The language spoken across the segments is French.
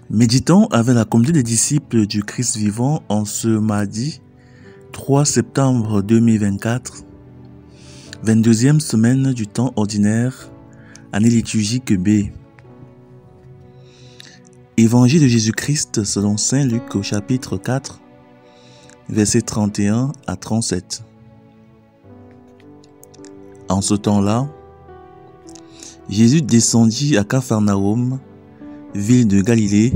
Méditons avec la communauté des disciples du Christ vivant en ce mardi 3 septembre 2024, 22e semaine du temps ordinaire, année liturgique B. Évangile de Jésus-Christ selon Saint Luc au chapitre 4, versets 31 à 37. En ce temps-là, Jésus descendit à Capharnaüm, ville de Galilée,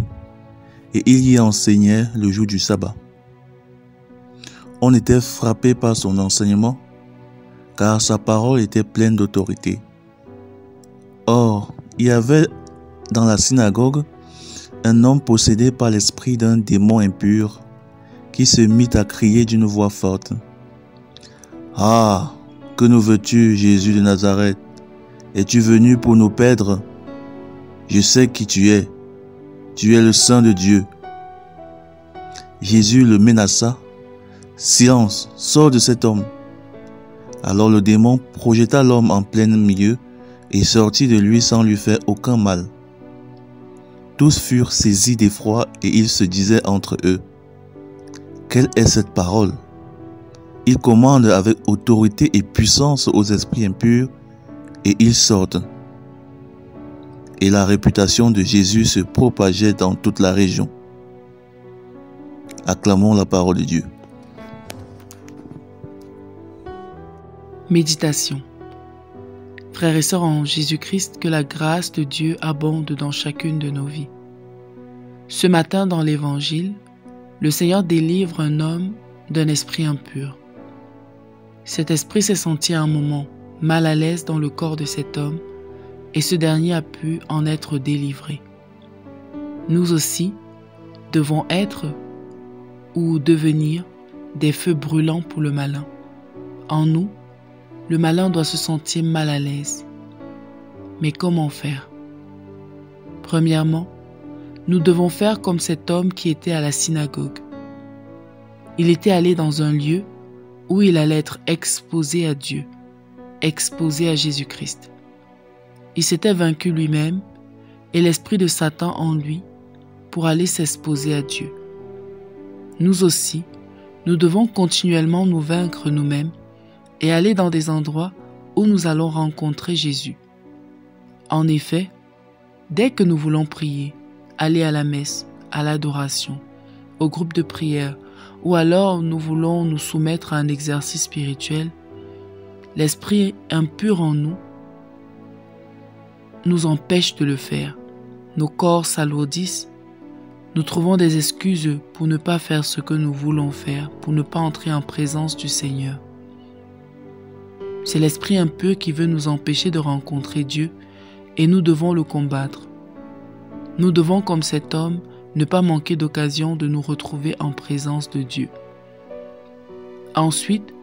et il y enseignait le jour du sabbat. On était frappé par son enseignement, car sa parole était pleine d'autorité. Or, il y avait dans la synagogue un homme possédé par l'esprit d'un démon impur, qui se mit à crier d'une voix forte. « Ah, que nous veux-tu, Jésus de Nazareth? Es-tu venu pour nous perdre? Je sais qui tu es le Saint de Dieu. » Jésus le menaça. « Silence, sors de cet homme. » Alors le démon projeta l'homme en plein milieu et sortit de lui sans lui faire aucun mal. Tous furent saisis d'effroi et ils se disaient entre eux: « Quelle est cette parole? Il commande avec autorité et puissance aux esprits impurs et ils sortent. » Et la réputation de Jésus se propageait dans toute la région. Acclamons la parole de Dieu. Méditation. Frères et sœurs en Jésus-Christ, que la grâce de Dieu abonde dans chacune de nos vies. Ce matin dans l'Évangile, le Seigneur délivre un homme d'un esprit impur. Cet esprit s'est senti à un moment mal à l'aise dans le corps de cet homme et ce dernier a pu en être délivré. Nous aussi devons être ou devenir des feux brûlants pour le malin. En nous, le malin doit se sentir mal à l'aise. Mais comment faire? Premièrement, nous devons faire comme cet homme qui était à la synagogue. Il était allé dans un lieu où il allait être exposé à Dieu, exposé à Jésus-Christ. Il s'était vaincu lui-même et l'esprit de Satan en lui pour aller s'exposer à Dieu. Nous aussi, nous devons continuellement nous vaincre nous-mêmes et aller dans des endroits où nous allons rencontrer Jésus. En effet, dès que nous voulons prier, aller à la messe, à l'adoration, au groupe de prière, ou alors nous voulons nous soumettre à un exercice spirituel, l'esprit impur en nous nous empêche de le faire. Nos corps s'alourdissent. Nous trouvons des excuses pour ne pas faire ce que nous voulons faire, pour ne pas entrer en présence du Seigneur. C'est l'esprit impur qui veut nous empêcher de rencontrer Dieu et nous devons le combattre. Nous devons, comme cet homme, ne pas manquer d'occasion de nous retrouver en présence de Dieu. Ensuite,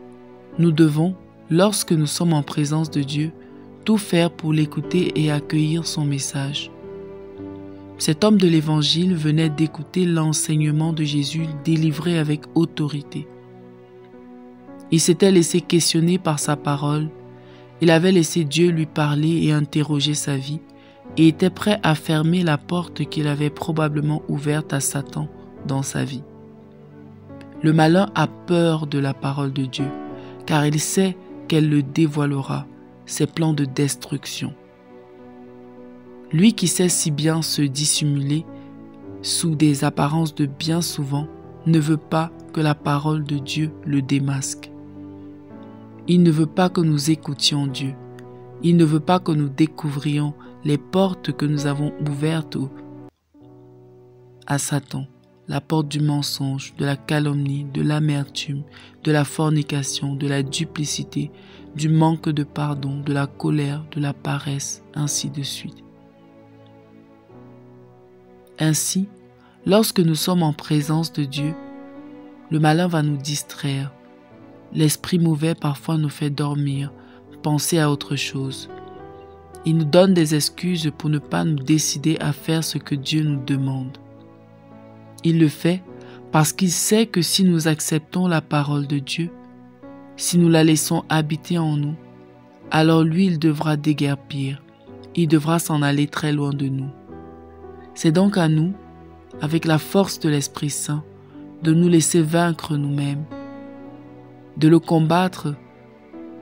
nous devons, lorsque nous sommes en présence de Dieu, tout faire pour l'écouter et accueillir son message. Cet homme de l'Évangile venait d'écouter l'enseignement de Jésus délivré avec autorité. Il s'était laissé questionner par sa parole, il avait laissé Dieu lui parler et interroger sa vie, et était prêt à fermer la porte qu'il avait probablement ouverte à Satan dans sa vie. Le malin a peur de la parole de Dieu, car il sait qu'elle le dévoilera, ses plans de destruction. Lui qui sait si bien se dissimuler sous des apparences de bien souvent, ne veut pas que la parole de Dieu le démasque. Il ne veut pas que nous écoutions Dieu. Il ne veut pas que nous découvrions les portes que nous avons ouvertes à Satan, la porte du mensonge, de la calomnie, de l'amertume, de la fornication, de la duplicité, du manque de pardon, de la colère, de la paresse, ainsi de suite. Ainsi, lorsque nous sommes en présence de Dieu, le malin va nous distraire. L'esprit mauvais parfois nous fait dormir, penser à autre chose. Il nous donne des excuses pour ne pas nous décider à faire ce que Dieu nous demande. Il le fait parce qu'il sait que si nous acceptons la parole de Dieu, si nous la laissons habiter en nous, alors lui, il devra déguerpir, il devra s'en aller très loin de nous. C'est donc à nous avec la force de l'Esprit Saint, de nous laisser vaincre nous-mêmes, de le combattre,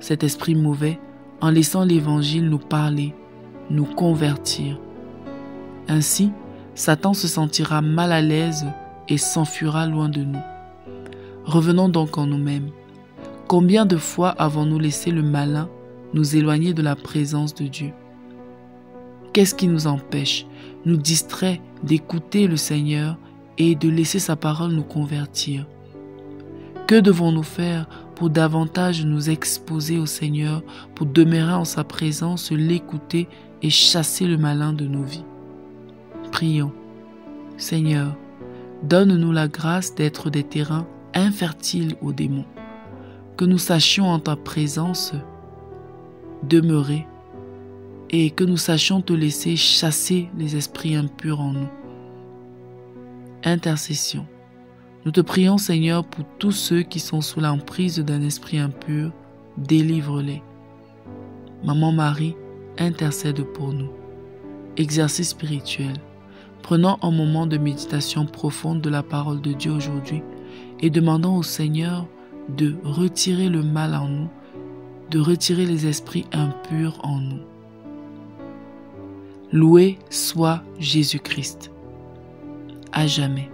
cet esprit mauvais, en laissant l'Évangile nous parler, nous convertir. Ainsi, Satan se sentira mal à l'aise et s'enfuira loin de nous. Revenons donc en nous-mêmes. Combien de fois avons-nous laissé le malin nous éloigner de la présence de Dieu? Qu'est-ce qui nous empêche, nous distrait d'écouter le Seigneur et de laisser sa parole nous convertir? Que devons-nous faire pour davantage nous exposer au Seigneur, pour demeurer en sa présence, l'écouter et chasser le malin de nos vies? Prions. Seigneur, donne-nous la grâce d'être des terrains infertiles aux démons, que nous sachions en ta présence demeurer et que nous sachions te laisser chasser les esprits impurs en nous. Intercession. Nous te prions, Seigneur, pour tous ceux qui sont sous l'emprise d'un esprit impur, délivre-les. Maman Marie, intercède pour nous. Exercice spirituel. Prenons un moment de méditation profonde de la parole de Dieu aujourd'hui et demandons au Seigneur de retirer le mal en nous, de retirer les esprits impurs en nous. Loué soit Jésus-Christ, à jamais.